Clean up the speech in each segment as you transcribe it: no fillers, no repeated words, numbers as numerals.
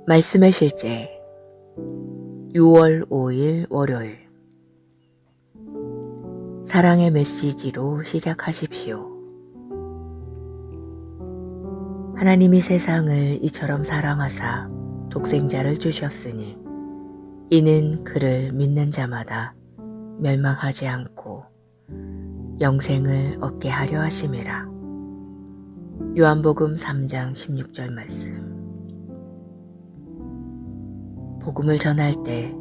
말씀의 실제 6월 5일 월요일 사랑의 메시지로 시작하십시오. 하나님이 세상을 이처럼 사랑하사 독생자를 주셨으니 이는 그를 믿는 자마다 멸망하지 않고 영생을 얻게 하려 하심이라. 요한복음 3장 16절 말씀. 복음을 전할 때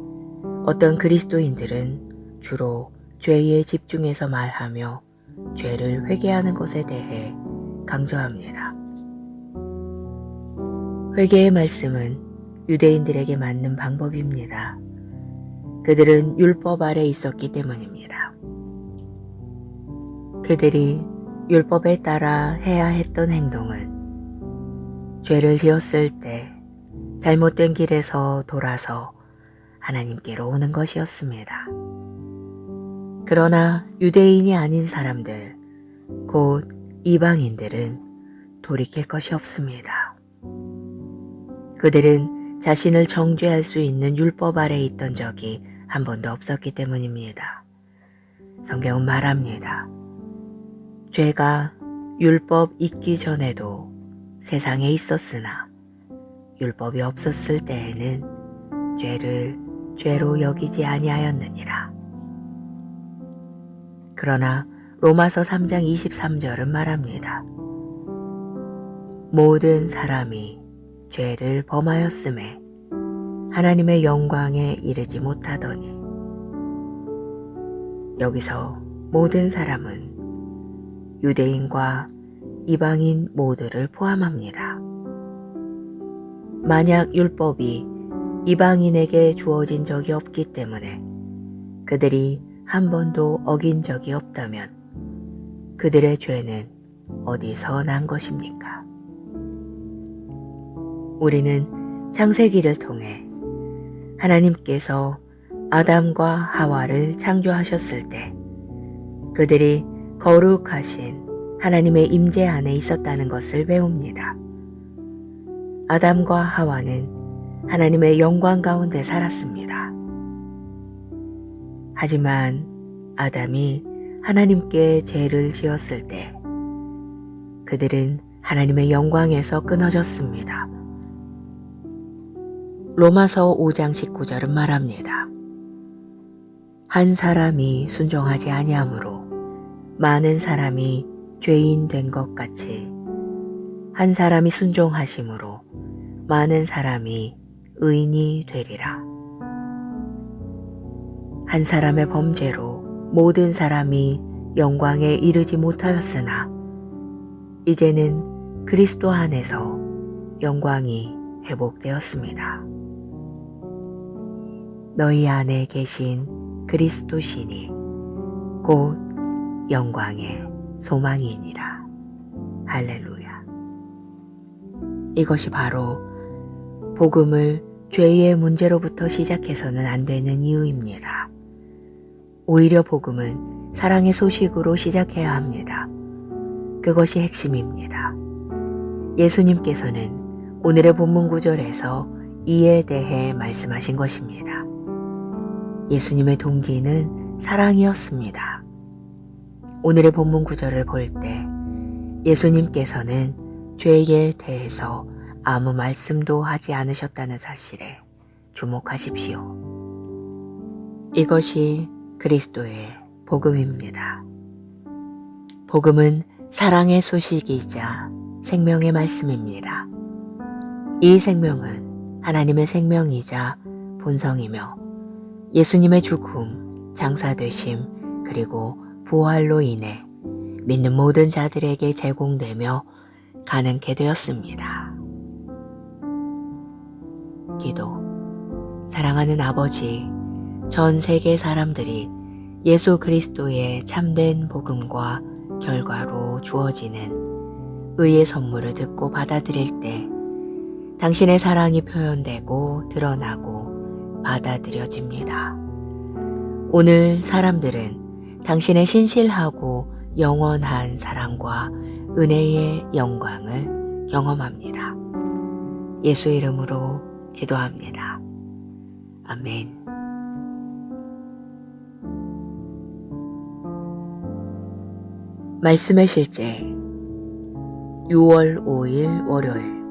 어떤 그리스도인들은 주로 죄에 집중해서 말하며 죄를 회개하는 것에 대해 강조합니다. 회개의 말씀은 유대인들에게 맞는 방법입니다. 그들은 율법 아래 있었기 때문입니다. 그들이 율법에 따라 해야 했던 행동은 죄를 지었을 때 잘못된 길에서 돌아서 하나님께로 오는 것이었습니다. 그러나 유대인이 아닌 사람들, 곧 이방인들은 돌이킬 것이 없습니다. 그들은 자신을 정죄할 수 있는 율법 아래 있던 적이 한 번도 없었기 때문입니다. 성경은 말합니다. 죄가 율법 있기 전에도 세상에 있었으나 율법이 없었을 때에는 죄를 죄로 여기지 아니하였느니라. 그러나 로마서 3장 23절은 말합니다. 모든 사람이 죄를 범하였음에 하나님의 영광에 이르지 못하더니. 여기서 모든 사람은 유대인과 이방인 모두를 포함합니다. 만약 율법이 이방인에게 주어진 적이 없기 때문에 그들이 한 번도 어긴 적이 없다면 그들의 죄는 어디서 난 것입니까? 우리는 창세기를 통해 하나님께서 아담과 하와를 창조하셨을 때 그들이 거룩하신 하나님의 임재 안에 있었다는 것을 배웁니다. 아담과 하와는 하나님의 영광 가운데 살았습니다. 하지만 아담이 하나님께 죄를 지었을 때 그들은 하나님의 영광에서 끊어졌습니다. 로마서 5장 19절은 말합니다. 한 사람이 순종하지 아니하므로 많은 사람이 죄인 된 것 같이 한 사람이 순종하심으로 많은 사람이 의인이 되리라. 한 사람의 범죄로 모든 사람이 영광에 이르지 못하였으나 이제는 그리스도 안에서 영광이 회복되었습니다. 너희 안에 계신 그리스도시니 곧 영광의 소망이니라. 할렐루야. 이것이 바로 복음을 죄의 문제로부터 시작해서는 안 되는 이유입니다. 오히려 복음은 사랑의 소식으로 시작해야 합니다. 그것이 핵심입니다. 예수님께서는 오늘의 본문 구절에서 이에 대해 말씀하신 것입니다. 예수님의 동기는 사랑이었습니다. 오늘의 본문 구절을 볼 때 예수님께서는 죄에 대해서 아무 말씀도 하지 않으셨다는 사실에 주목하십시오. 이것이 그리스도의 복음입니다. 복음은 사랑의 소식이자 생명의 말씀입니다. 이 생명은 하나님의 생명이자 본성이며 예수님의 죽음, 장사되심, 그리고 부활로 인해 믿는 모든 자들에게 제공되며 가능케 되었습니다. 기도. 사랑하는 아버지, 전 세계 사람들이 예수 그리스도의 참된 복음과 결과로 주어지는 의의 선물을 듣고 받아들일 때 당신의 사랑이 표현되고 드러나고 받아들여집니다. 오늘 사람들은 당신의 신실하고 영원한 사랑과 은혜의 영광을 경험합니다. 예수 이름으로 기도합니다. 아멘. 말씀의 실제 6월 5일 월요일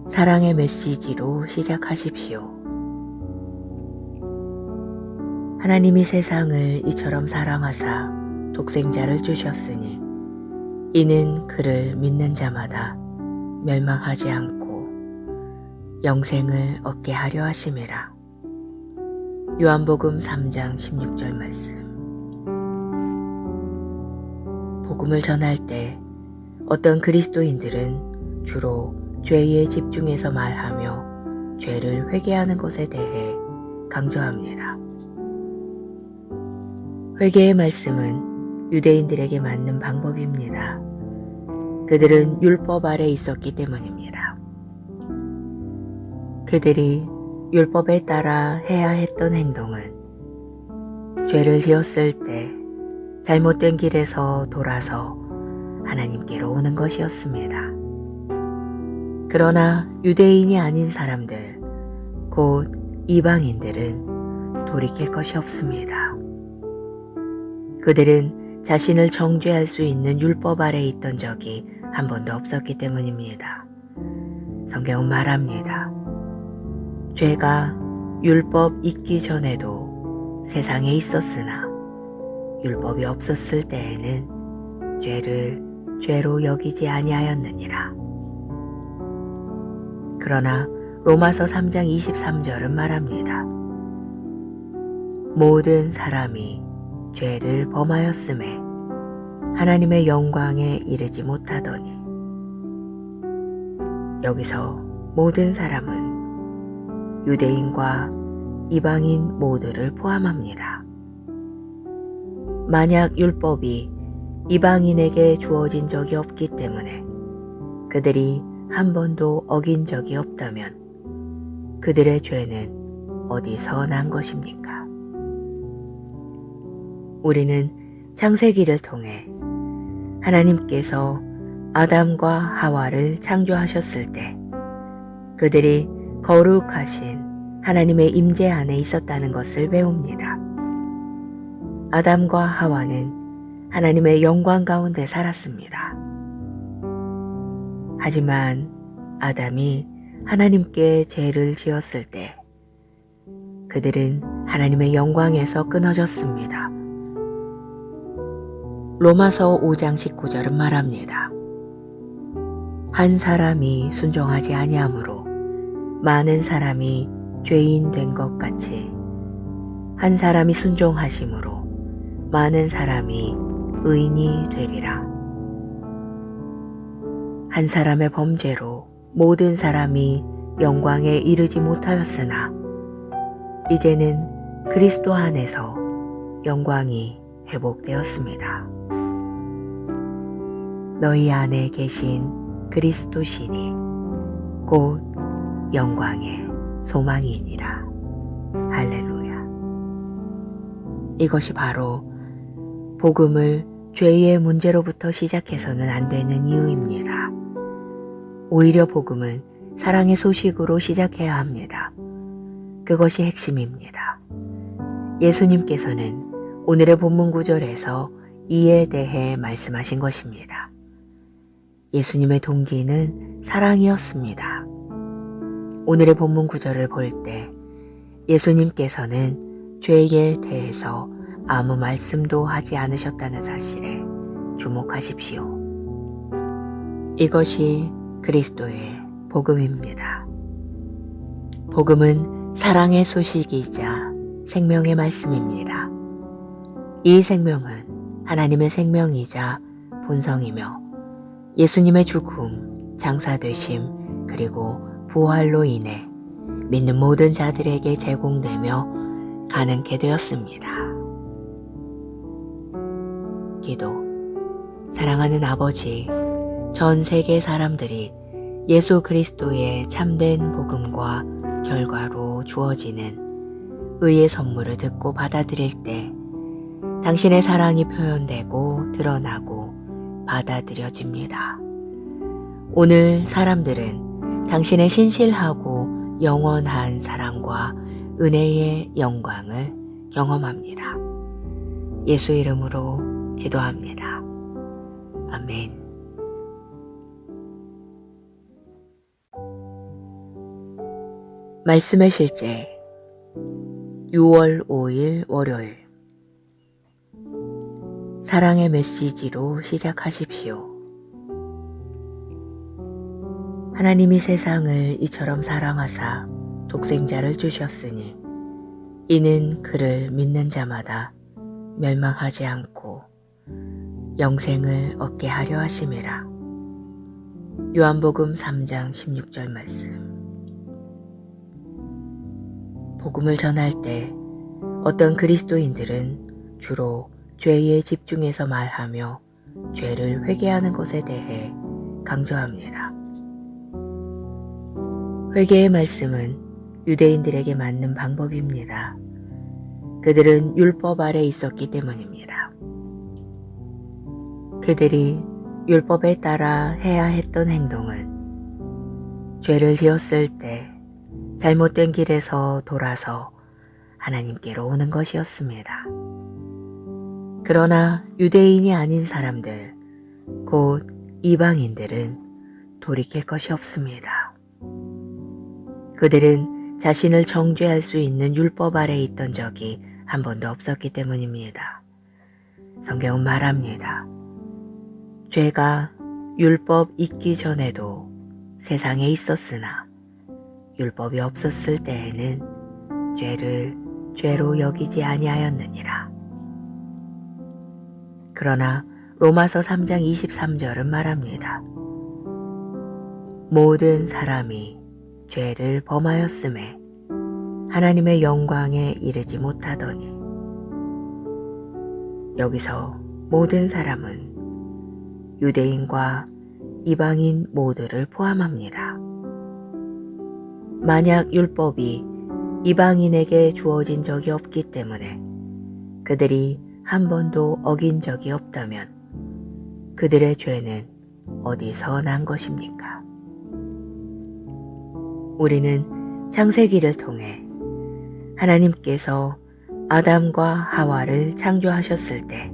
사랑의 메시지로 시작하십시오. 하나님이 세상을 이처럼 사랑하사 독생자를 주셨으니 이는 그를 믿는 자마다 멸망하지 않고 영생을 얻게 하려 하심이라. 요한복음 3장 16절 말씀. 복음을 전할 때 어떤 그리스도인들은 주로 죄에 집중해서 말하며 죄를 회개하는 것에 대해 강조합니다. 회개의 말씀은 유대인들에게 맞는 방법입니다. 그들은 율법 아래 있었기 때문입니다. 그들이 율법에 따라 해야 했던 행동은 죄를 지었을 때 잘못된 길에서 돌아서 하나님께로 오는 것이었습니다. 그러나 유대인이 아닌 사람들, 곧 이방인들은 돌이킬 것이 없습니다. 그들은 자신을 정죄할 수 있는 율법 아래 있던 적이 한 번도 없었기 때문입니다. 성경은 말합니다. 죄가 율법 있기 전에도 세상에 있었으나 율법이 없었을 때에는 죄를 죄로 여기지 아니하였느니라. 그러나 로마서 3장 23절은 말합니다. 모든 사람이 죄를 범하였음에 하나님의 영광에 이르지 못하더니. 여기서 모든 사람은 유대인과 이방인 모두를 포함합니다. 만약 율법이 이방인에게 주어진 적이 없기 때문에 그들이 한 번도 어긴 적이 없다면 그들의 죄는 어디서 난 것입니까? 우리는 창세기를 통해 하나님께서 아담과 하와를 창조하셨을 때 그들이 거룩하신 하나님의 임재 안에 있었다는 것을 배웁니다. 아담과 하와는 하나님의 영광 가운데 살았습니다. 하지만 아담이 하나님께 죄를 지었을 때 그들은 하나님의 영광에서 끊어졌습니다. 로마서 5장 19절은 말합니다. 한 사람이 순종하지 아니하므로 많은 사람이 죄인 된 것 같이 한 사람이 순종하심으로 많은 사람이 의인이 되리라. 한 사람의 범죄로 모든 사람이 영광에 이르지 못하였으나 이제는 그리스도 안에서 영광이 회복되었습니다. 너희 안에 계신 그리스도시니 곧 영광의 소망이니라. 할렐루야. 이것이 바로 복음을 죄의 문제로부터 시작해서는 안 되는 이유입니다. 오히려 복음은 사랑의 소식으로 시작해야 합니다. 그것이 핵심입니다. 예수님께서는 오늘의 본문 구절에서 이에 대해 말씀하신 것입니다. 예수님의 동기는 사랑이었습니다. 오늘의 본문 구절을 볼 때 예수님께서는 죄에 대해서 아무 말씀도 하지 않으셨다는 사실에 주목하십시오. 이것이 그리스도의 복음입니다. 복음은 사랑의 소식이자 생명의 말씀입니다. 이 생명은 하나님의 생명이자 본성이며 예수님의 죽음, 장사되심, 그리고 부활로 인해 믿는 모든 자들에게 제공되며 가능케 되었습니다. 기도. 사랑하는 아버지, 전 세계 사람들이 예수 그리스도의 참된 복음과 결과로 주어지는 의의 선물을 듣고 받아들일 때 당신의 사랑이 표현되고 드러나고 받아들여집니다. 오늘 사람들은 당신의 신실하고 영원한 사랑과 은혜의 영광을 경험합니다. 예수 이름으로 기도합니다. 아멘. 말씀의 실제 6월 5일 월요일 사랑의 메시지로 시작하십시오. 하나님이 세상을 이처럼 사랑하사 독생자를 주셨으니 이는 그를 믿는 자마다 멸망하지 않고 영생을 얻게 하려 하심이라. 요한복음 3장 16절 말씀. 복음을 전할 때 어떤 그리스도인들은 주로 죄에 집중해서 말하며 죄를 회개하는 것에 대해 강조합니다. 회개의 말씀은 유대인들에게 맞는 방법입니다. 그들은 율법 아래 있었기 때문입니다. 그들이 율법에 따라 해야 했던 행동은 죄를 지었을 때 잘못된 길에서 돌아서 하나님께로 오는 것이었습니다. 그러나 유대인이 아닌 사람들, 곧 이방인들은 돌이킬 것이 없습니다. 그들은 자신을 정죄할 수 있는 율법 아래 있던 적이 한 번도 없었기 때문입니다. 성경은 말합니다. 죄가 율법 있기 전에도 세상에 있었으나 율법이 없었을 때에는 죄를 죄로 여기지 아니하였느니라. 그러나 로마서 3장 23절은 말합니다. 모든 사람이 죄를 범하였음에 하나님의 영광에 이르지 못하더니. 여기서 모든 사람은 유대인과 이방인 모두를 포함합니다. 만약 율법이 이방인에게 주어진 적이 없기 때문에 그들이 한 번도 어긴 적이 없다면 그들의 죄는 어디서 난 것입니까? 우리는 창세기를 통해 하나님께서 아담과 하와를 창조하셨을 때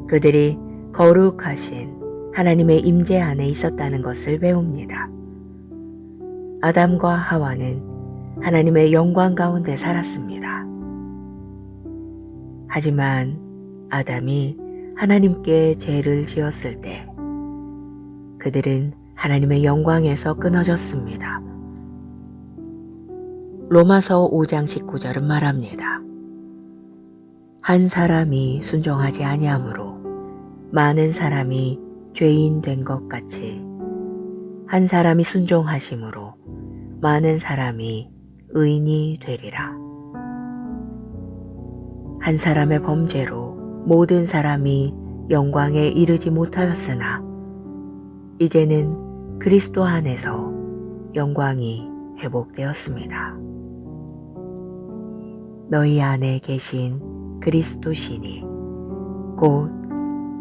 그들이 거룩하신 하나님의 임재 안에 있었다는 것을 배웁니다. 아담과 하와는 하나님의 영광 가운데 살았습니다. 하지만 아담이 하나님께 죄를 지었을 때 그들은 하나님의 영광에서 끊어졌습니다. 로마서 5장 19절은 말합니다. 한 사람이 순종하지 아니하므로 많은 사람이 죄인 된 것 같이 한 사람이 순종하심으로 많은 사람이 의인이 되리라. 한 사람의 범죄로 모든 사람이 영광에 이르지 못하였으나 이제는 그리스도 안에서 영광이 회복되었습니다. 너희 안에 계신 그리스도시니 곧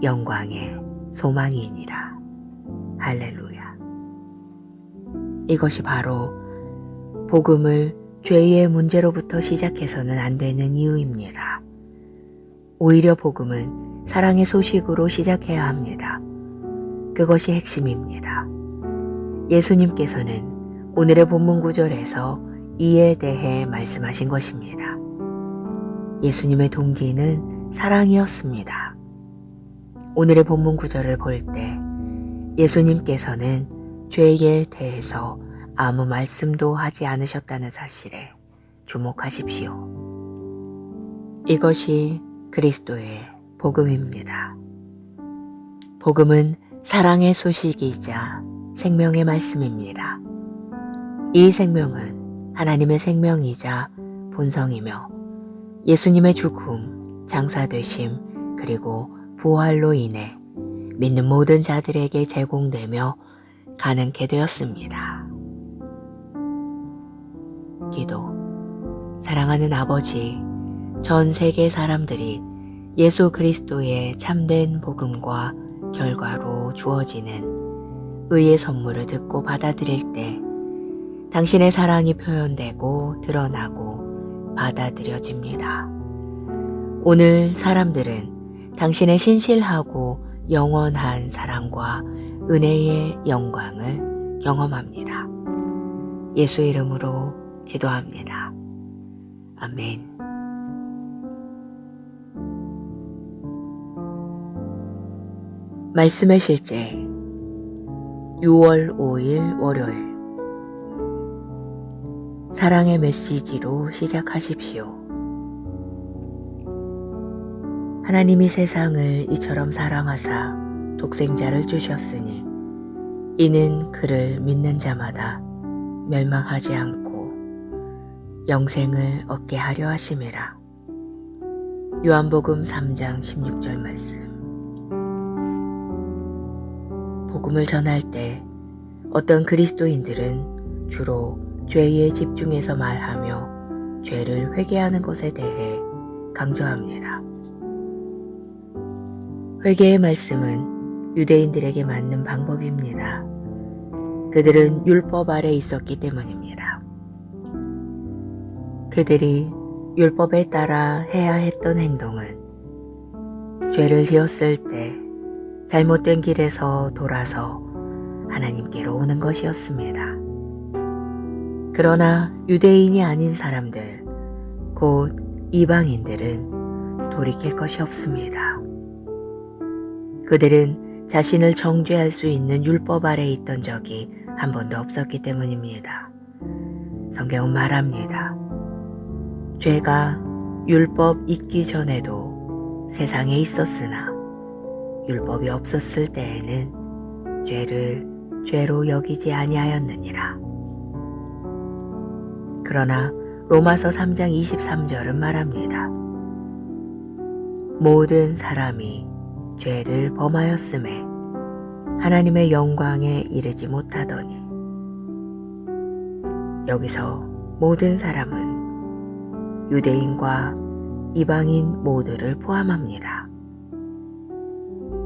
영광의 소망이니라. 할렐루야. 이것이 바로 복음을 죄의 문제로부터 시작해서는 안 되는 이유입니다. 오히려 복음은 사랑의 소식으로 시작해야 합니다. 그것이 핵심입니다. 예수님께서는 오늘의 본문 구절에서 이에 대해 말씀하신 것입니다. 예수님의 동기는 사랑이었습니다. 오늘의 본문 구절을 볼 때 예수님께서는 죄에 대해서 아무 말씀도 하지 않으셨다는 사실에 주목하십시오. 이것이 그리스도의 복음입니다. 복음은 사랑의 소식이자 생명의 말씀입니다. 이 생명은 하나님의 생명이자 본성이며 예수님의 죽음, 장사되심, 그리고 부활로 인해 믿는 모든 자들에게 제공되며 가능케 되었습니다. 기도. 사랑하는 아버지, 전 세계 사람들이 예수 그리스도의 참된 복음과 결과로 주어지는 의의 선물을 듣고 받아들일 때 당신의 사랑이 표현되고 드러나고 받아들여집니다. 오늘 사람들은 당신의 신실하고 영원한 사랑과 은혜의 영광을 경험합니다. 예수 이름으로 기도합니다. 아멘. 말씀의 실제 6월 5일 월요일 사랑의 메시지로 시작하십시오. 하나님이 세상을 이처럼 사랑하사 독생자를 주셨으니 이는 그를 믿는 자마다 멸망하지 않고 영생을 얻게 하려 하심이라. 요한복음 3장 16절 말씀. 복음을 전할 때 어떤 그리스도인들은 주로 죄에 집중해서 말하며 죄를 회개하는 것에 대해 강조합니다. 회개의 말씀은 유대인들에게 맞는 방법입니다. 그들은 율법 아래 있었기 때문입니다. 그들이 율법에 따라 해야 했던 행동은 죄를 지었을 때 잘못된 길에서 돌아서 하나님께로 오는 것이었습니다. 그러나 유대인이 아닌 사람들, 곧 이방인들은 돌이킬 것이 없습니다. 그들은 자신을 정죄할 수 있는 율법 아래 있던 적이 한 번도 없었기 때문입니다. 성경은 말합니다. 죄가 율법 있기 전에도 세상에 있었으나 율법이 없었을 때에는 죄를 죄로 여기지 아니하였느니라. 그러나 로마서 3장 23절은 말합니다. 모든 사람이 죄를 범하였음에 하나님의 영광에 이르지 못하더니. 여기서 모든 사람은 유대인과 이방인 모두를 포함합니다.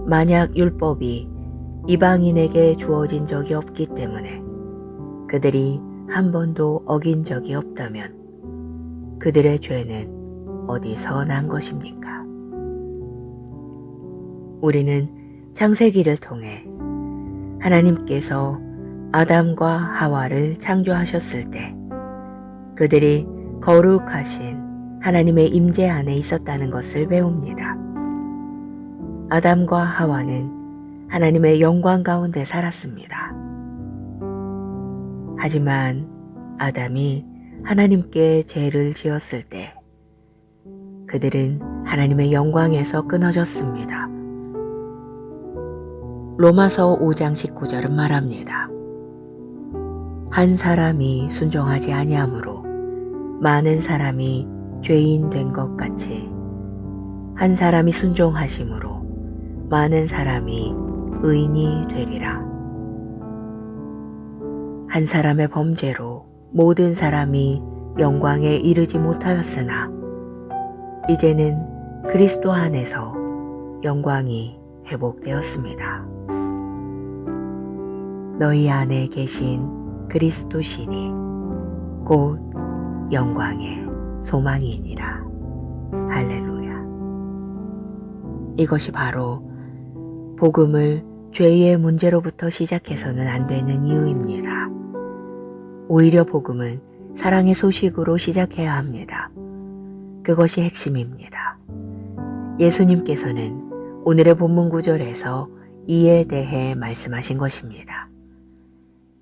만약 율법이 이방인에게 주어진 적이 없기 때문에 그들이 한 번도 어긴 적이 없다면 그들의 죄는 어디서 난 것입니까? 우리는 창세기를 통해 하나님께서 아담과 하와를 창조하셨을 때 그들이 거룩하신 하나님의 임재 안에 있었다는 것을 배웁니다. 아담과 하와는 하나님의 영광 가운데 살았습니다. 하지만 아담이 하나님께 죄를 지었을 때 그들은 하나님의 영광에서 끊어졌습니다. 로마서 5장 19절은 말합니다. 한 사람이 순종하지 아니하므로 많은 사람이 죄인 된 것 같이 한 사람이 순종하심으로 많은 사람이 의인이 되리라. 한 사람의 범죄로 모든 사람이 영광에 이르지 못하였으나 이제는 그리스도 안에서 영광이 회복되었습니다. 너희 안에 계신 그리스도시니 곧 영광의 소망이니라. 할렐루야. 이것이 바로 복음을 죄의 문제로부터 시작해서는 안 되는 이유입니다. 오히려 복음은 사랑의 소식으로 시작해야 합니다. 그것이 핵심입니다. 예수님께서는 오늘의 본문 구절에서 이에 대해 말씀하신 것입니다.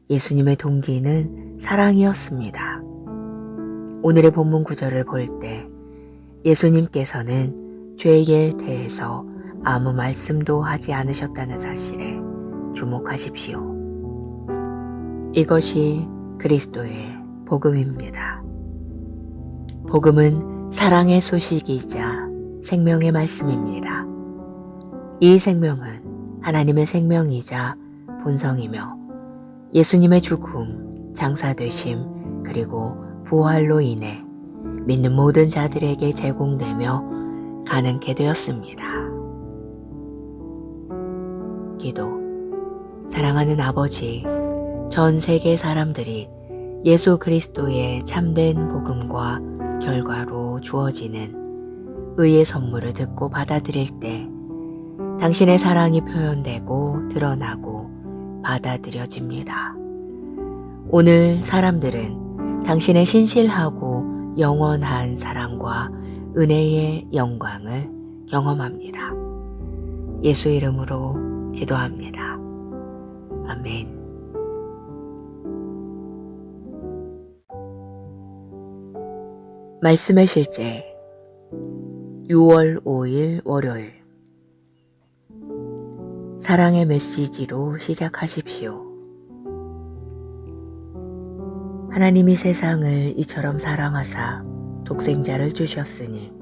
예수님의 동기는 사랑이었습니다. 오늘의 본문 구절을 볼 때 예수님께서는 죄에 대해서 아무 말씀도 하지 않으셨다는 사실에 주목하십시오. 이것이 그리스도의 복음입니다. 복음은 사랑의 소식이자 생명의 말씀입니다. 이 생명은 하나님의 생명이자 본성이며 예수님의 죽음, 장사되심, 그리고 부활로 인해 믿는 모든 자들에게 제공되며 가능케 되었습니다. 기도. 사랑하는 아버지, 전 세계 사람들이 예수 그리스도의 참된 복음과 결과로 주어지는 의의 선물을 듣고 받아들일 때 당신의 사랑이 표현되고 드러나고 받아들여집니다. 오늘 사람들은 당신의 신실하고 영원한 사랑과 은혜의 영광을 경험합니다. 예수 이름으로 기도합니다. 아멘. 말씀의 실제 6월 5일 월요일 사랑의 메시지로 시작하십시오. 하나님이 세상을 이처럼 사랑하사 독생자를 주셨으니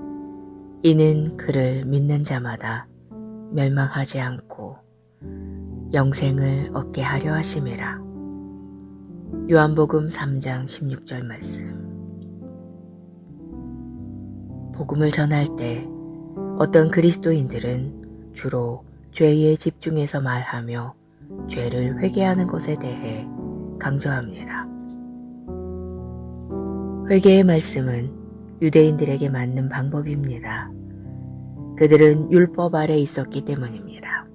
이는 그를 믿는 자마다 멸망하지 않고 영생을 얻게 하려 하심이라. 요한복음 3장 16절 말씀. 복음을 전할 때 어떤 그리스도인들은 주로 죄에 집중해서 말하며 죄를 회개하는 것에 대해 강조합니다. 회개의 말씀은 유대인들에게 맞는 방법입니다. 그들은 율법 아래 있었기 때문입니다.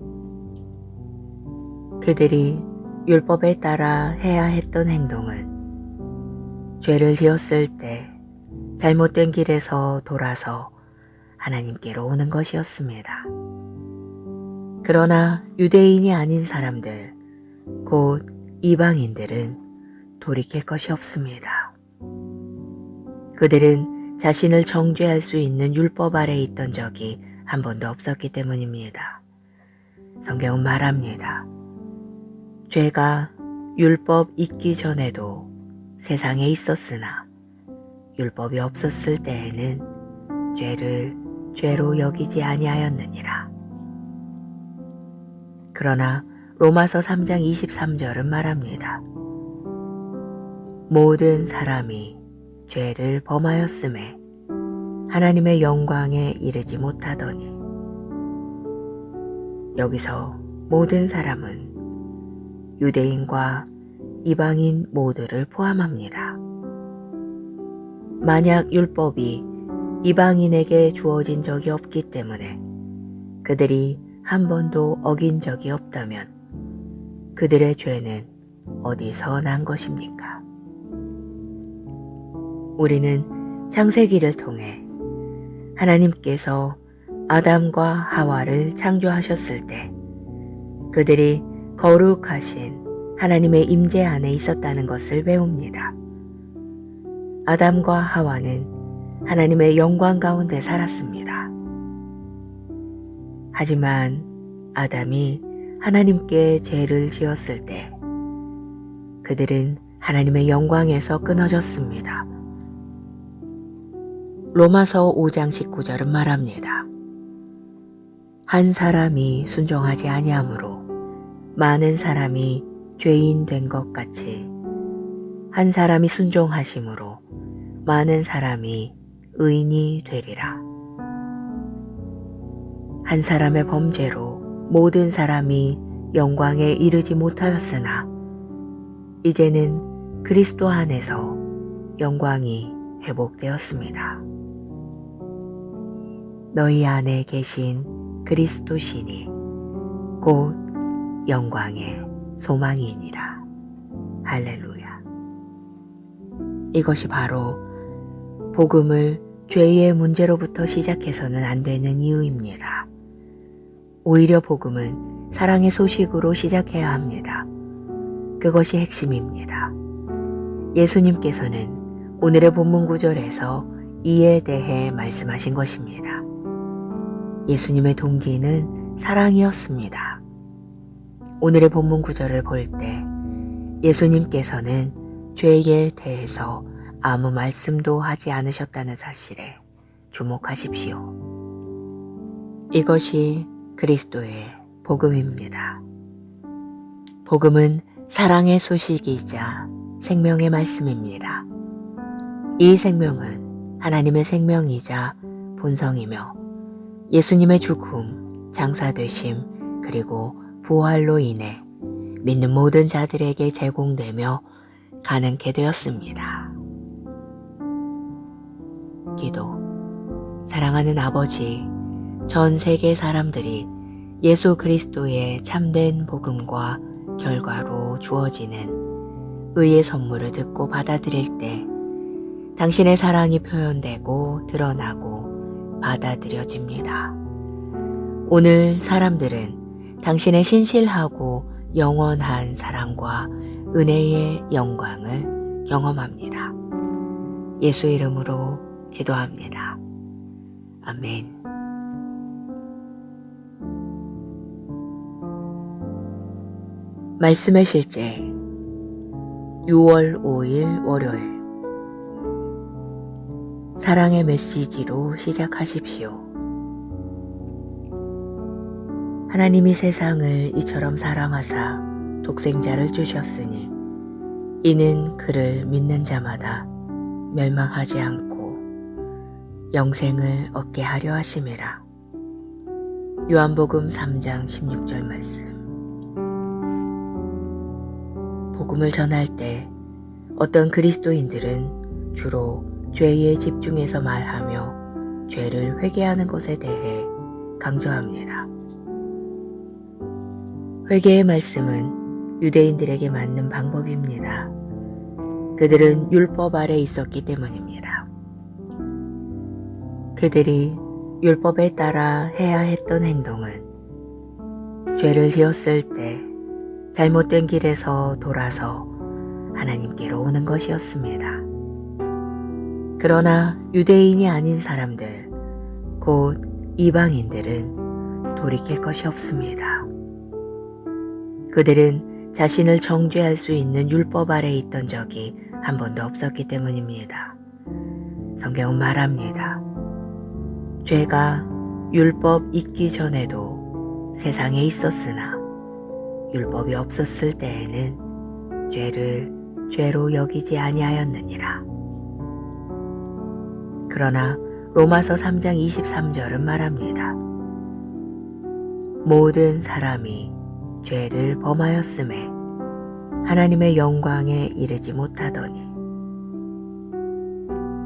그들이 율법에 따라 해야 했던 행동은 죄를 지었을 때 잘못된 길에서 돌아서 하나님께로 오는 것이었습니다. 그러나 유대인이 아닌 사람들, 곧 이방인들은 돌이킬 것이 없습니다. 그들은 자신을 정죄할 수 있는 율법 아래 있던 적이 한 번도 없었기 때문입니다. 성경은 말합니다. 죄가 율법 있기 전에도 세상에 있었으나 율법이 없었을 때에는 죄를 죄로 여기지 아니하였느니라. 그러나 로마서 3장 23절은 말합니다. 모든 사람이 죄를 범하였음에 하나님의 영광에 이르지 못하더니. 여기서 모든 사람은 유대인과 이방인 모두를 포함합니다. 만약 율법이 이방인에게 주어진 적이 없기 때문에 그들이 한 번도 어긴 적이 없다면 그들의 죄는 어디서 난 것입니까? 우리는 창세기를 통해 하나님께서 아담과 하와를 창조하셨을 때 그들이 거룩하신 하나님의 임재 안에 있었다는 것을 배웁니다. 아담과 하와는 하나님의 영광 가운데 살았습니다. 하지만 아담이 하나님께 죄를 지었을 때 그들은 하나님의 영광에서 끊어졌습니다. 로마서 5장 19절은 말합니다. 한 사람이 순종하지 아니하므로 많은 사람이 죄인 된 것 같이 한 사람이 순종하심으로 많은 사람이 의인이 되리라. 한 사람의 범죄로 모든 사람이 영광에 이르지 못하였으나 이제는 그리스도 안에서 영광이 회복되었습니다. 너희 안에 계신 그리스도시니 곧 영광의 소망이니라. 할렐루야. 이것이 바로 복음을 죄의 문제로부터 시작해서는 안 되는 이유입니다. 오히려 복음은 사랑의 소식으로 시작해야 합니다. 그것이 핵심입니다. 예수님께서는 오늘의 본문 구절에서 이에 대해 말씀하신 것입니다. 예수님의 동기는 사랑이었습니다. 오늘의 본문 구절을 볼 때 예수님께서는 죄에 대해서 아무 말씀도 하지 않으셨다는 사실에 주목하십시오. 이것이 그리스도의 복음입니다. 복음은 사랑의 소식이자 생명의 말씀입니다. 이 생명은 하나님의 생명이자 본성이며 예수님의 죽음, 장사되심, 그리고 부활로 인해 믿는 모든 자들에게 제공되며 가능케 되었습니다. 기도. 사랑하는 아버지, 전 세계 사람들이 예수 그리스도의 참된 복음과 결과로 주어지는 의의 선물을 듣고 받아들일 때 당신의 사랑이 표현되고 드러나고 받아들여집니다. 오늘 사람들은 당신의 신실하고 영원한 사랑과 은혜의 영광을 경험합니다. 예수 이름으로 기도합니다. 아멘. 말씀의 실제 6월 5일 월요일. 사랑의 메시지로 시작하십시오. 하나님이 세상을 이처럼 사랑하사 독생자를 주셨으니 이는 그를 믿는 자마다 멸망하지 않고 영생을 얻게 하려 하심이라. 요한복음 3장 16절 말씀. 복음을 전할 때 어떤 그리스도인들은 주로 죄에 집중해서 말하며 죄를 회개하는 것에 대해 강조합니다. 회개의 말씀은 유대인들에게 맞는 방법입니다. 그들은 율법 아래 있었기 때문입니다. 그들이 율법에 따라 해야 했던 행동은 죄를 지었을 때 잘못된 길에서 돌아서 하나님께로 오는 것이었습니다. 그러나 유대인이 아닌 사람들, 곧 이방인들은 돌이킬 것이 없습니다. 그들은 자신을 정죄할 수 있는 율법 아래 있던 적이 한 번도 없었기 때문입니다. 성경은 말합니다. 죄가 율법 있기 전에도 세상에 있었으나 율법이 없었을 때에는 죄를 죄로 여기지 아니하였느니라. 그러나 로마서 3장 23절은 말합니다. 모든 사람이 죄를 범하였음에 하나님의 영광에 이르지 못하더니.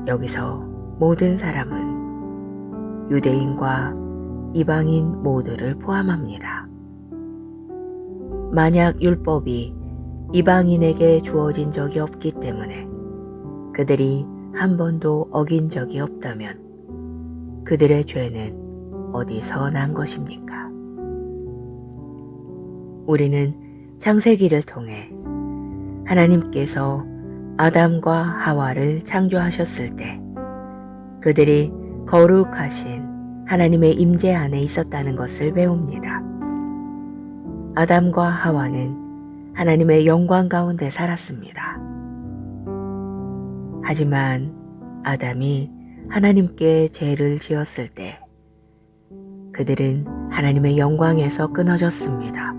여기서 모든 사람은 유대인과 이방인 모두를 포함합니다. 만약 율법이 이방인에게 주어진 적이 없기 때문에 그들이 한 번도 어긴 적이 없다면 그들의 죄는 어디서 난 것입니까? 우리는 창세기를 통해 하나님께서 아담과 하와를 창조하셨을 때 그들이 거룩하신 하나님의 임재 안에 있었다는 것을 배웁니다. 아담과 하와는 하나님의 영광 가운데 살았습니다. 하지만 아담이 하나님께 죄를 지었을 때 그들은 하나님의 영광에서 끊어졌습니다.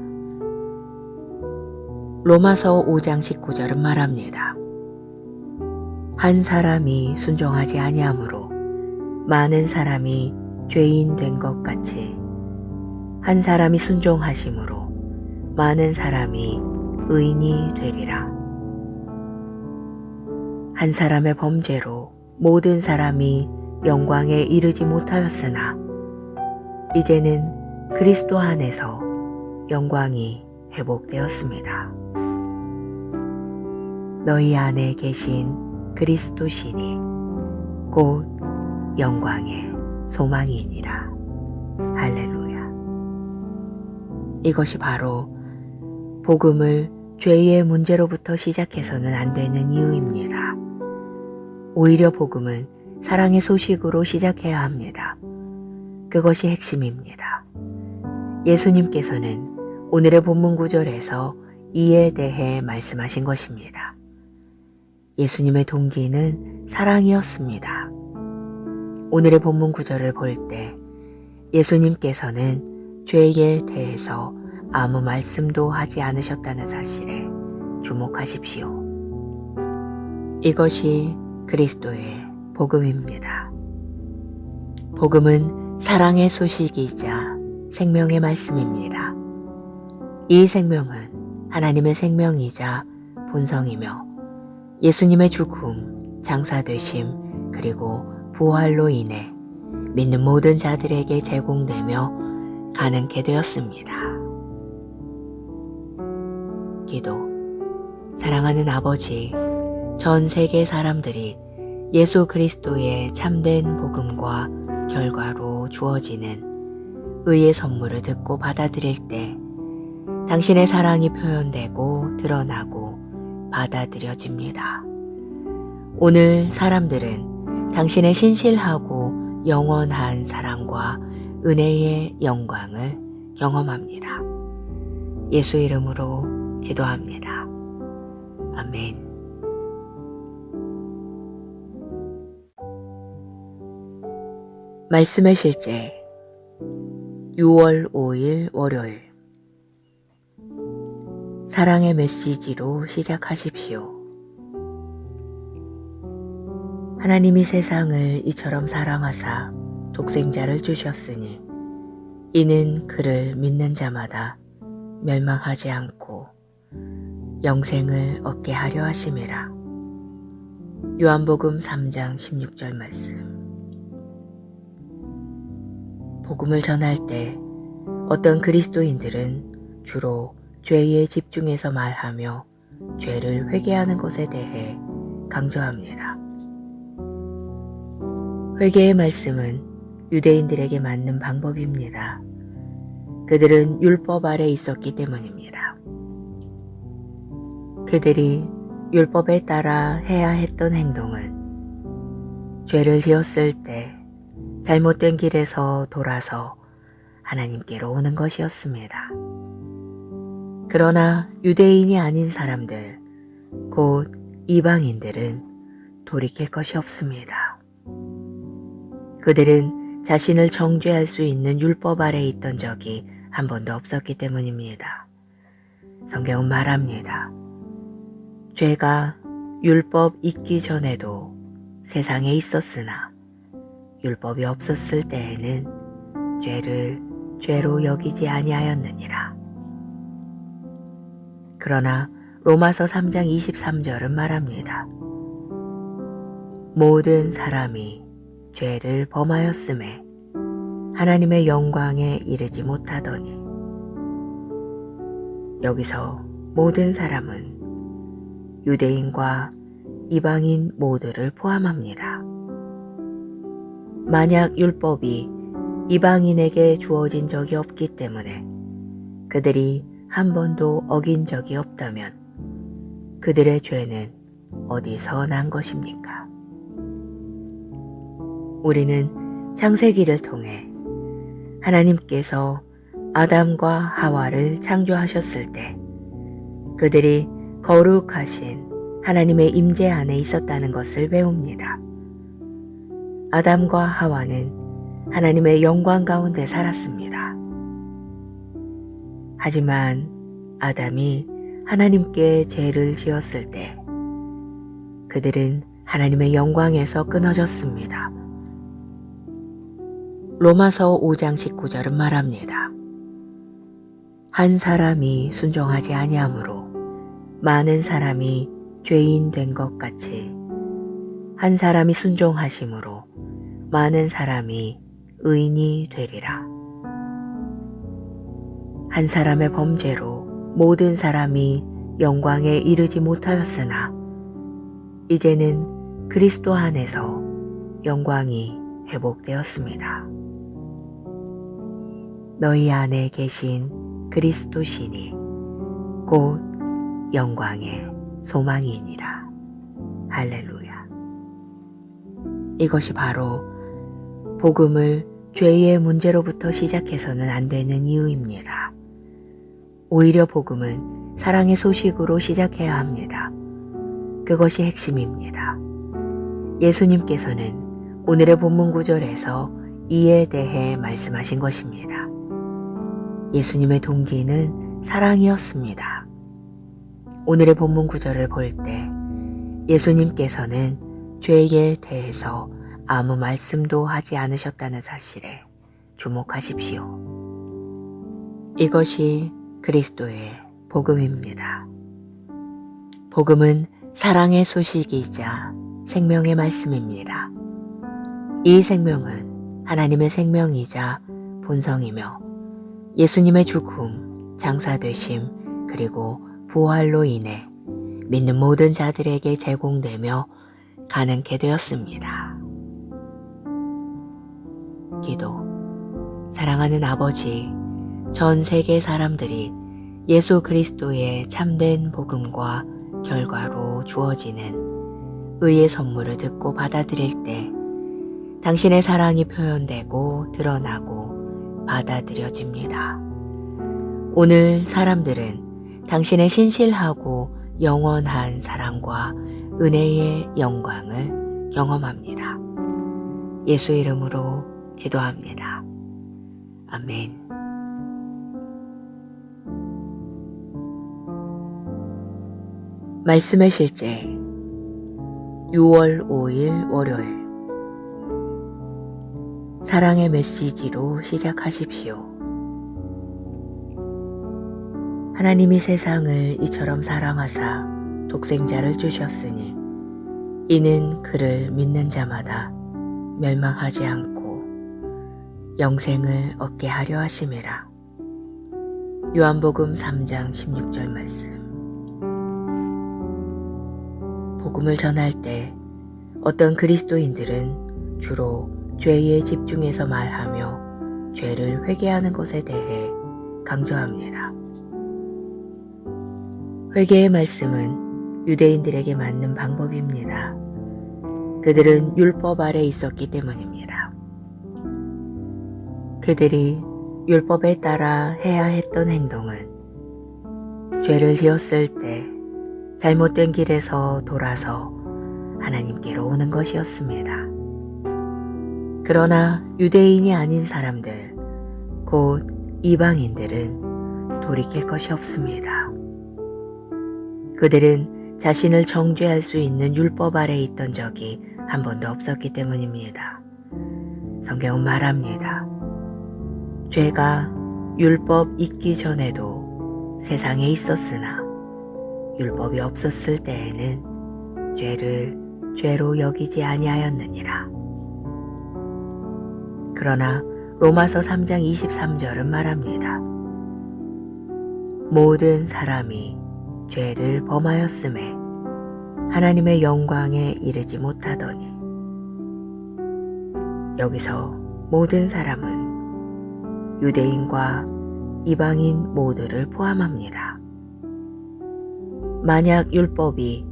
로마서 5장 19절은 말합니다. 한 사람이 순종하지 아니하므로 많은 사람이 죄인 된 것 같이 한 사람이 순종하심으로 많은 사람이 의인이 되리라. 한 사람의 범죄로 모든 사람이 영광에 이르지 못하였으나 이제는 그리스도 안에서 영광이 회복되었습니다. 너희 안에 계신 그리스도시니 곧 영광의 소망이니라. 할렐루야. 이것이 바로 복음을 죄의 문제로부터 시작해서는 안 되는 이유입니다. 오히려 복음은 사랑의 소식으로 시작해야 합니다. 그것이 핵심입니다. 예수님께서는 오늘의 본문 구절에서 이에 대해 말씀하신 것입니다. 예수님의 동기는 사랑이었습니다. 오늘의 본문 구절을 볼 때 예수님께서는 죄에 대해서 아무 말씀도 하지 않으셨다는 사실에 주목하십시오. 이것이 그리스도의 복음입니다. 복음은 사랑의 소식이자 생명의 말씀입니다. 이 생명은 하나님의 생명이자 본성이며 예수님의 죽음, 장사되심, 그리고 부활로 인해 믿는 모든 자들에게 제공되며 가능케 되었습니다. 기도. 사랑하는 아버지, 전 세계 사람들이 예수 그리스도의 참된 복음과 결과로 주어지는 의의 선물을 듣고 받아들일 때 당신의 사랑이 표현되고 드러나고 받아들여집니다. 오늘 사람들은 당신의 신실하고 영원한 사랑과 은혜의 영광을 경험합니다. 예수 이름으로 기도합니다. 아멘. 말씀의 실제 6월 5일 월요일. 사랑의 메시지로 시작하십시오. 하나님이 세상을 이처럼 사랑하사 독생자를 주셨으니 이는 그를 믿는 자마다 멸망하지 않고 영생을 얻게 하려 하심이라. 요한복음 3장 16절 말씀. 복음을 전할 때 어떤 그리스도인들은 주로 죄에 집중해서 말하며 죄를 회개하는 것에 대해 강조합니다. 회개의 말씀은 유대인들에게 맞는 방법입니다. 그들은 율법 아래 있었기 때문입니다. 그들이 율법에 따라 해야 했던 행동은 죄를 지었을 때 잘못된 길에서 돌아서 하나님께로 오는 것이었습니다. 그러나 유대인이 아닌 사람들, 곧 이방인들은 돌이킬 것이 없습니다. 그들은 자신을 정죄할 수 있는 율법 아래 있던 적이 한 번도 없었기 때문입니다. 성경은 말합니다. 죄가 율법 있기 전에도 세상에 있었으나 율법이 없었을 때에는 죄를 죄로 여기지 아니하였느니라. 그러나 로마서 3장 23절은 말합니다. 모든 사람이 죄를 범하였음에 하나님의 영광에 이르지 못하더니. 여기서 모든 사람은 유대인과 이방인 모두를 포함합니다. 만약 율법이 이방인에게 주어진 적이 없기 때문에 그들이 한 번도 어긴 적이 없다면 그들의 죄는 어디서 난 것입니까? 우리는 창세기를 통해 하나님께서 아담과 하와를 창조하셨을 때 그들이 거룩하신 하나님의 임재 안에 있었다는 것을 배웁니다. 아담과 하와는 하나님의 영광 가운데 살았습니다. 하지만 아담이 하나님께 죄를 지었을 때 그들은 하나님의 영광에서 끊어졌습니다. 로마서 5장 19절은 말합니다. 한 사람이 순종하지 아니하므로 많은 사람이 죄인 된 것 같이 한 사람이 순종하심으로 많은 사람이 의인이 되리라. 한 사람의 범죄로 모든 사람이 영광에 이르지 못하였으나 이제는 그리스도 안에서 영광이 회복되었습니다. 너희 안에 계신 그리스도시니 곧 영광의 소망이니라. 할렐루야. 이것이 바로 복음을 죄의 문제로부터 시작해서는 안 되는 이유입니다. 오히려 복음은 사랑의 소식으로 시작해야 합니다. 그것이 핵심입니다. 예수님께서는 오늘의 본문 구절에서 이에 대해 말씀하신 것입니다. 예수님의 동기는 사랑이었습니다. 오늘의 본문 구절을 볼 때 예수님께서는 죄에 대해서 아무 말씀도 하지 않으셨다는 사실에 주목하십시오. 이것이 그리스도의 복음입니다. 복음은 사랑의 소식이자 생명의 말씀입니다. 이 생명은 하나님의 생명이자 본성이며 예수님의 죽음, 장사되심, 그리고 부활로 인해 믿는 모든 자들에게 제공되며 가능케 되었습니다. 기도. 사랑하는 아버지, 전 세계 사람들이 예수 그리스도의 참된 복음과 결과로 주어지는 의의 선물을 듣고 받아들일 때 당신의 사랑이 표현되고 드러나고 받아들여집니다. 오늘 사람들은 당신의 신실하고 영원한 사랑과 은혜의 영광을 경험합니다. 예수 이름으로 기도합니다. 아멘. 말씀의 실제 6월 5일 월요일 사랑의 메시지로 시작하십시오. 하나님이 세상을 이처럼 사랑하사 독생자를 주셨으니 이는 그를 믿는 자마다 멸망하지 않고 영생을 얻게 하려 하심이라. 요한복음 3장 16절 말씀. 복음을 전할 때 어떤 그리스도인들은 주로 죄에 집중해서 말하며 죄를 회개하는 것에 대해 강조합니다. 회개의 말씀은 유대인들에게 맞는 방법입니다. 그들은 율법 아래 있었기 때문입니다. 그들이 율법에 따라 해야 했던 행동은 죄를 지었을 때 잘못된 길에서 돌아서 하나님께로 오는 것이었습니다. 그러나 유대인이 아닌 사람들, 곧 이방인들은 돌이킬 것이 없습니다. 그들은 자신을 정죄할 수 있는 율법 아래 있던 적이 한 번도 없었기 때문입니다. 성경은 말합니다. 죄가 율법 있기 전에도 세상에 있었으나 율법이 없었을 때에는 죄를 죄로 여기지 아니하였느니라. 그러나 로마서 3장 23절은 말합니다. 모든 사람이 죄를 범하였음에 하나님의 영광에 이르지 못하더니. 여기서 모든 사람은 유대인과 이방인 모두를 포함합니다. 만약 율법이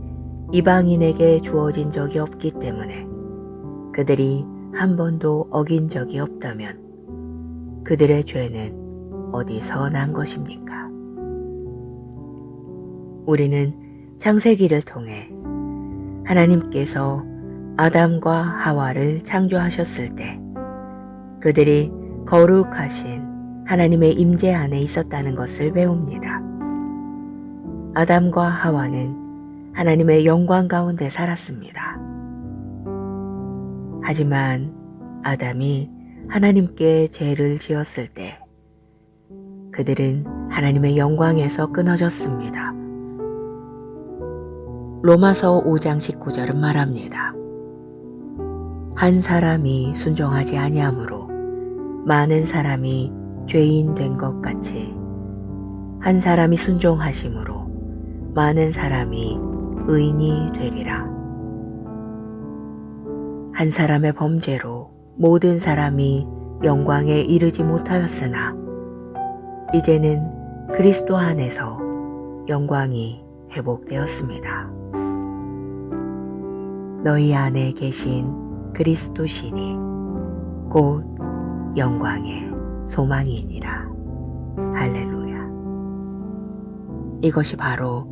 이방인에게 주어진 적이 없기 때문에 그들이 한 번도 어긴 적이 없다면 그들의 죄는 어디서 난 것입니까? 우리는 창세기를 통해 하나님께서 아담과 하와를 창조하셨을 때 그들이 거룩하신 하나님의 임재 안에 있었다는 것을 배웁니다. 아담과 하와는 하나님의 영광 가운데 살았습니다. 하지만 아담이 하나님께 죄를 지었을 때 그들은 하나님의 영광에서 끊어졌습니다. 로마서 5장 19절은 말합니다. 한 사람이 순종하지 아니하므로 많은 사람이 죄인 된 것 같이 한 사람이 순종하심으로 많은 사람이 의인이 되리라. 한 사람의 범죄로 모든 사람이 영광에 이르지 못하였으나 이제는 그리스도 안에서 영광이 회복되었습니다. 너희 안에 계신 그리스도시니 곧 영광의 소망이니라. 할렐루야. 이것이 바로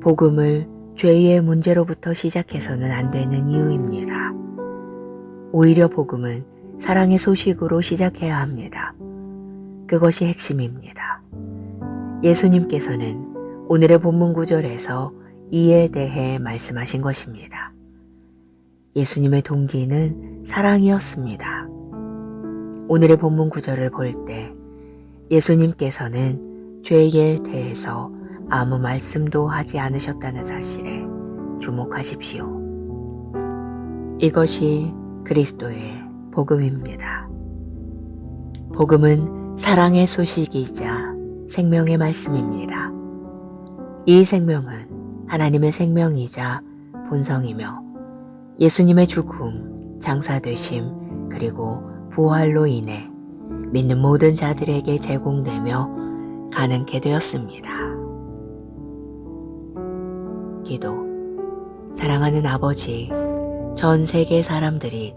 복음을 죄의 문제로부터 시작해서는 안 되는 이유입니다. 오히려 복음은 사랑의 소식으로 시작해야 합니다. 그것이 핵심입니다. 예수님께서는 오늘의 본문 구절에서 이에 대해 말씀하신 것입니다. 예수님의 동기는 사랑이었습니다. 오늘의 본문 구절을 볼 때 예수님께서는 죄에 대해서 아무 말씀도 하지 않으셨다는 사실에 주목하십시오. 이것이 그리스도의 복음입니다. 복음은 사랑의 소식이자 생명의 말씀입니다. 이 생명은 하나님의 생명이자 본성이며 예수님의 죽음, 장사되심, 그리고 부활로 인해 믿는 모든 자들에게 제공되며 가능케 되었습니다. 기도. 사랑하는 아버지, 전 세계 사람들이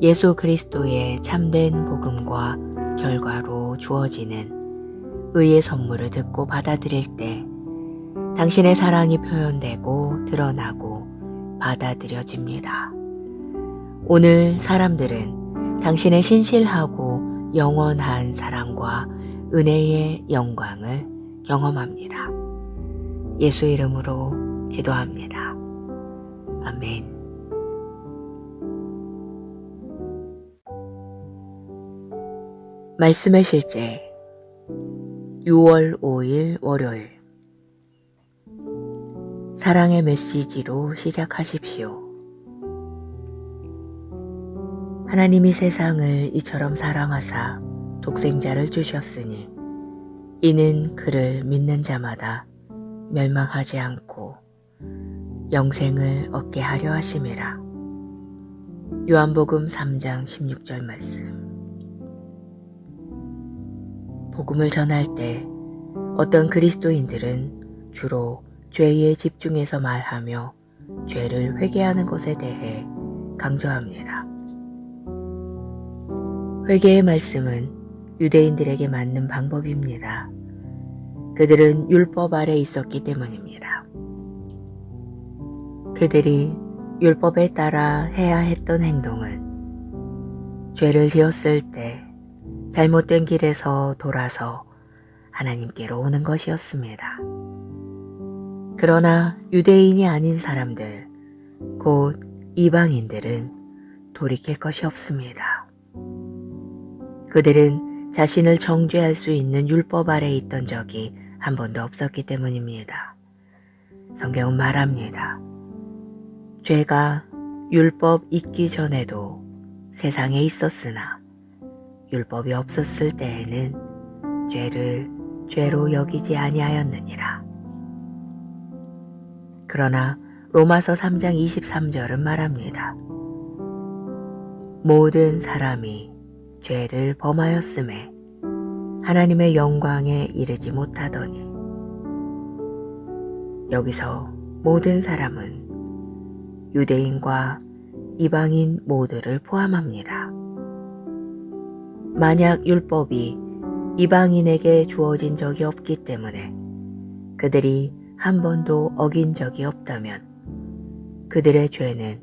예수 그리스도의 참된 복음과 결과로 주어지는 의의 선물을 듣고 받아들일 때 당신의 사랑이 표현되고 드러나고 받아들여집니다. 오늘 사람들은 당신의 신실하고 영원한 사랑과 은혜의 영광을 경험합니다. 예수 이름으로 기도합니다. 아멘. 말씀의 실제 6월 5일 월요일. 사랑의 메시지로 시작하십시오. 하나님이 세상을 이처럼 사랑하사 독생자를 주셨으니 이는 그를 믿는 자마다 멸망하지 않고 영생을 얻게 하려 하심이라. 요한복음 3장 16절 말씀. 복음을 전할 때 어떤 그리스도인들은 주로 죄에 집중해서 말하며 죄를 회개하는 것에 대해 강조합니다. 회개의 말씀은 유대인들에게 맞는 방법입니다. 그들은 율법 아래 있었기 때문입니다. 그들이 율법에 따라 해야 했던 행동은 죄를 지었을 때 잘못된 길에서 돌아서 하나님께로 오는 것이었습니다. 그러나 유대인이 아닌 사람들, 곧 이방인들은 돌이킬 것이 없습니다. 그들은 자신을 정죄할 수 있는 율법 아래 있던 적이 한 번도 없었기 때문입니다. 성경은 말합니다. 죄가 율법 있기 전에도 세상에 있었으나 율법이 없었을 때에는 죄를 죄로 여기지 아니하였느니라. 그러나 로마서 3장 23절은 말합니다. 모든 사람이 죄를 범하였음에 하나님의 영광에 이르지 못하더니. 여기서 모든 사람은 유대인과 이방인 모두를 포함합니다. 만약 율법이 이방인에게 주어진 적이 없기 때문에 그들이 한 번도 어긴 적이 없다면 그들의 죄는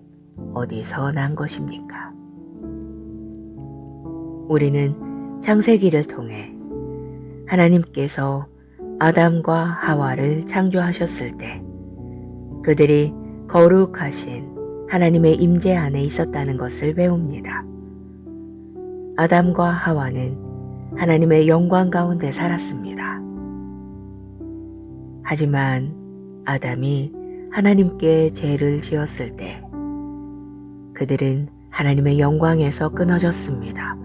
어디서 난 것입니까? 우리는 창세기를 통해 하나님께서 아담과 하와를 창조하셨을 때 그들이 거룩하신 하나님의 임재 안에 있었다는 것을 배웁니다. 아담과 하와는 하나님의 영광 가운데 살았습니다. 하지만 아담이 하나님께 죄를 지었을 때 그들은 하나님의 영광에서 끊어졌습니다.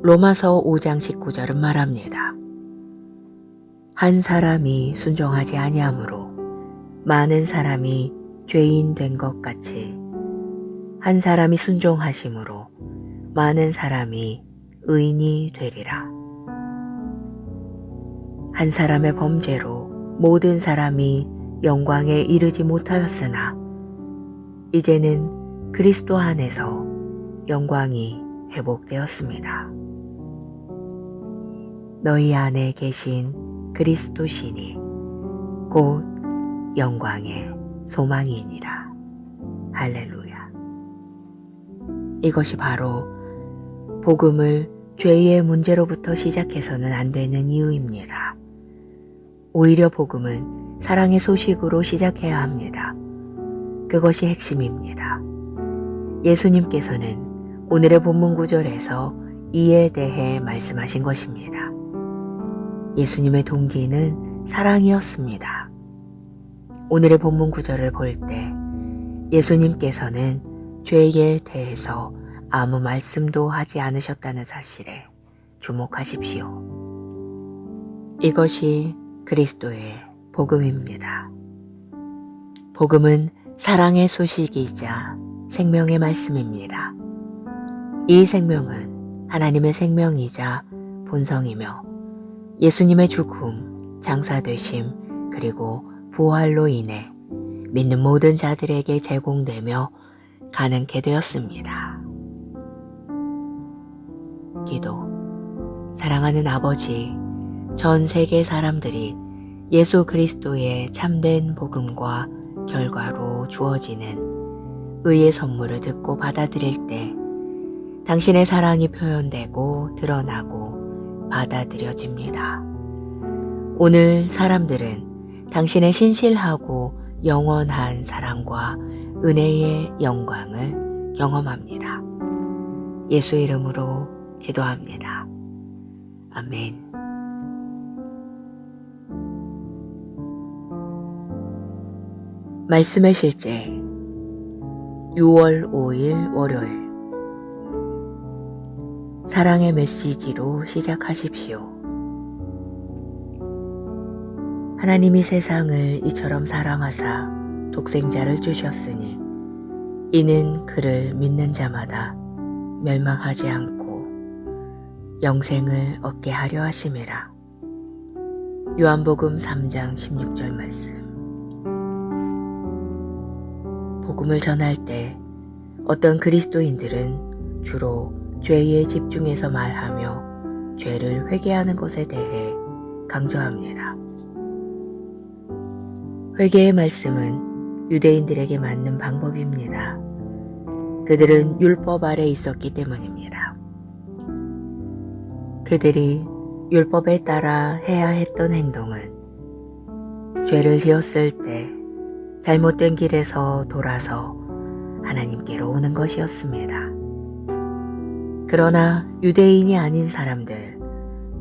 로마서 5장 19절은 말합니다. 한 사람이 순종하지 아니하므로 많은 사람이 죄인 된 것 같이 한 사람이 순종하심으로 많은 사람이 의인이 되리라. 한 사람의 범죄로 모든 사람이 영광에 이르지 못하였으나 이제는 그리스도 안에서 영광이 회복되었습니다. 너희 안에 계신 그리스도시니 곧 영광의 소망이니라. 할렐루야. 이것이 바로 복음을 죄의 문제로부터 시작해서는 안 되는 이유입니다. 오히려 복음은 사랑의 소식으로 시작해야 합니다. 그것이 핵심입니다. 예수님께서는 오늘의 본문 구절에서 이에 대해 말씀하신 것입니다. 예수님의 동기는 사랑이었습니다. 오늘의 본문 구절을 볼 때 예수님께서는 죄에 대해서 아무 말씀도 하지 않으셨다는 사실에 주목하십시오. 이것이 그리스도의 복음입니다. 복음은 사랑의 소식이자 생명의 말씀입니다. 이 생명은 하나님의 생명이자 본성이며 예수님의 죽음, 장사되심, 그리고 부활로 인해 믿는 모든 자들에게 제공되며 가능케 되었습니다. 기도. 사랑하는 아버지, 전 세계 사람들이 예수 그리스도의 참된 복음과 결과로 주어지는 의의 선물을 듣고 받아들일 때 당신의 사랑이 표현되고 드러나고 받아들여집니다. 오늘 사람들은 당신의 신실하고 영원한 사랑과 은혜의 영광을 경험합니다. 예수 이름으로 기도합니다. 아멘. 말씀의 실제 6월 5일 월요일 사랑의 메시지로 시작하십시오. 하나님이 세상을 이처럼 사랑하사 독생자를 주셨으니 이는 그를 믿는 자마다 멸망하지 않고 영생을 얻게 하려 하심이라. 요한복음 3장 16절 말씀. 복음을 전할 때 어떤 그리스도인들은 주로 죄에 집중해서 말하며 죄를 회개하는 것에 대해 강조합니다. 회개의 말씀은 유대인들에게 맞는 방법입니다. 그들은 율법 아래 있었기 때문입니다. 그들이 율법에 따라 해야 했던 행동은 죄를 지었을 때 잘못된 길에서 돌아서 하나님께로 오는 것이었습니다. 그러나 유대인이 아닌 사람들,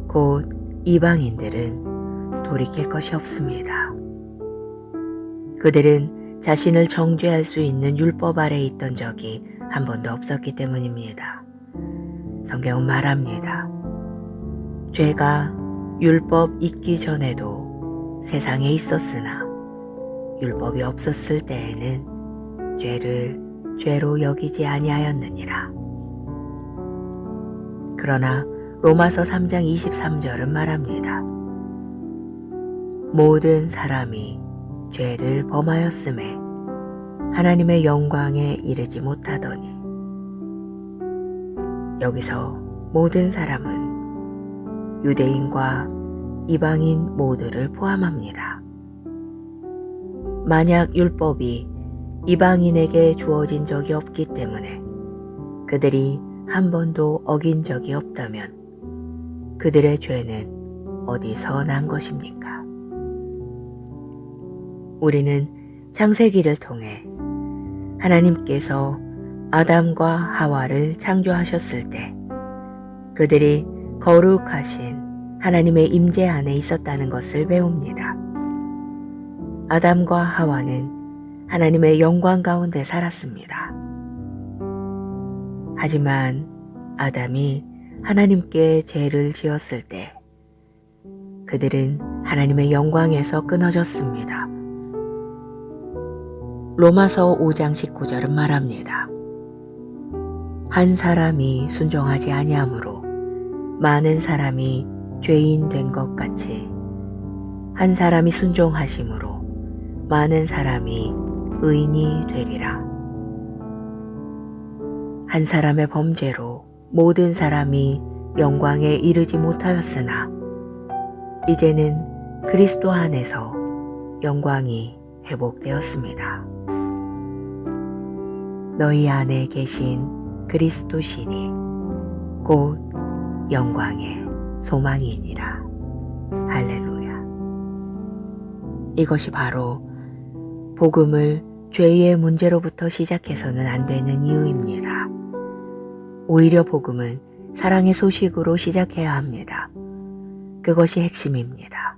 곧 이방인들은 돌이킬 것이 없습니다. 그들은 자신을 정죄할 수 있는 율법 아래 있던 적이 한 번도 없었기 때문입니다. 성경은 말합니다. 죄가 율법 있기 전에도 세상에 있었으나 율법이 없었을 때에는 죄를 죄로 여기지 아니하였느니라. 그러나 로마서 3장 23절은 말합니다. 모든 사람이 죄를 범하였음에 하나님의 영광에 이르지 못하더니. 여기서 모든 사람은 유대인과 이방인 모두를 포함합니다. 만약 율법이 이방인에게 주어진 적이 없기 때문에 그들이 한 번도 어긴 적이 없다면 그들의 죄는 어디서 난 것입니까? 우리는 창세기를 통해 하나님께서 아담과 하와를 창조하셨을 때 그들이 거룩하신 하나님의 임재 안에 있었다는 것을 배웁니다. 아담과 하와는 하나님의 영광 가운데 살았습니다. 하지만 아담이 하나님께 죄를 지었을 때 그들은 하나님의 영광에서 끊어졌습니다. 로마서 5장 19절은 말합니다. 한 사람이 순종하지 아니하므로 많은 사람이 죄인 된 것 같이 한 사람이 순종하심으로 많은 사람이 의인이 되리라. 한 사람의 범죄로 모든 사람이 영광에 이르지 못하였으나 이제는 그리스도 안에서 영광이 회복되었습니다. 너희 안에 계신 그리스도시니 곧 영광의 소망이니라. 할렐루야. 이것이 바로 복음을 죄의 문제로부터 시작해서는 안 되는 이유입니다. 오히려 복음은 사랑의 소식으로 시작해야 합니다. 그것이 핵심입니다.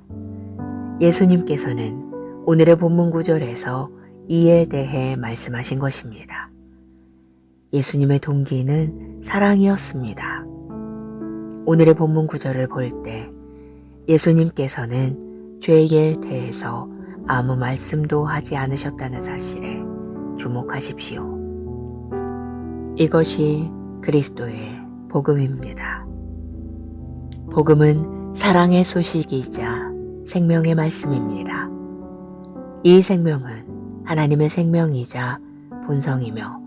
예수님께서는 오늘의 본문 구절에서 이에 대해 말씀하신 것입니다. 예수님의 동기는 사랑이었습니다. 오늘의 본문 구절을 볼 때 예수님께서는 죄에 대해서 아무 말씀도 하지 않으셨다는 사실에 주목하십시오. 이것이 그리스도의 복음입니다. 복음은 사랑의 소식이자 생명의 말씀입니다. 이 생명은 하나님의 생명이자 본성이며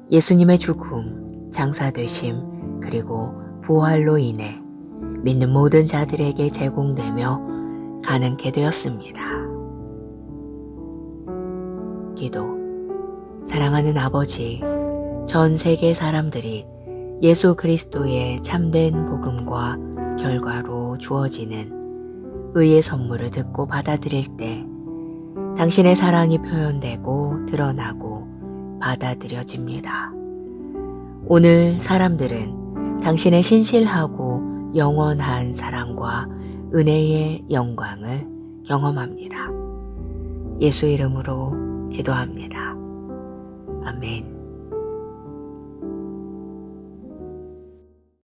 예수님의 죽음, 장사되심, 그리고 부활로 인해 믿는 모든 자들에게 제공되며 가능케 되었습니다. 기도. 사랑하는 아버지, 전 세계 사람들이 예수 그리스도의 참된 복음과 결과로 주어지는 의의 선물을 듣고 받아들일 때 당신의 사랑이 표현되고 드러나고 받아들여집니다. 오늘 사람들은 당신의 신실하고 영원한 사랑과 은혜의 영광을 경험합니다. 예수 이름으로 기도합니다. 아멘.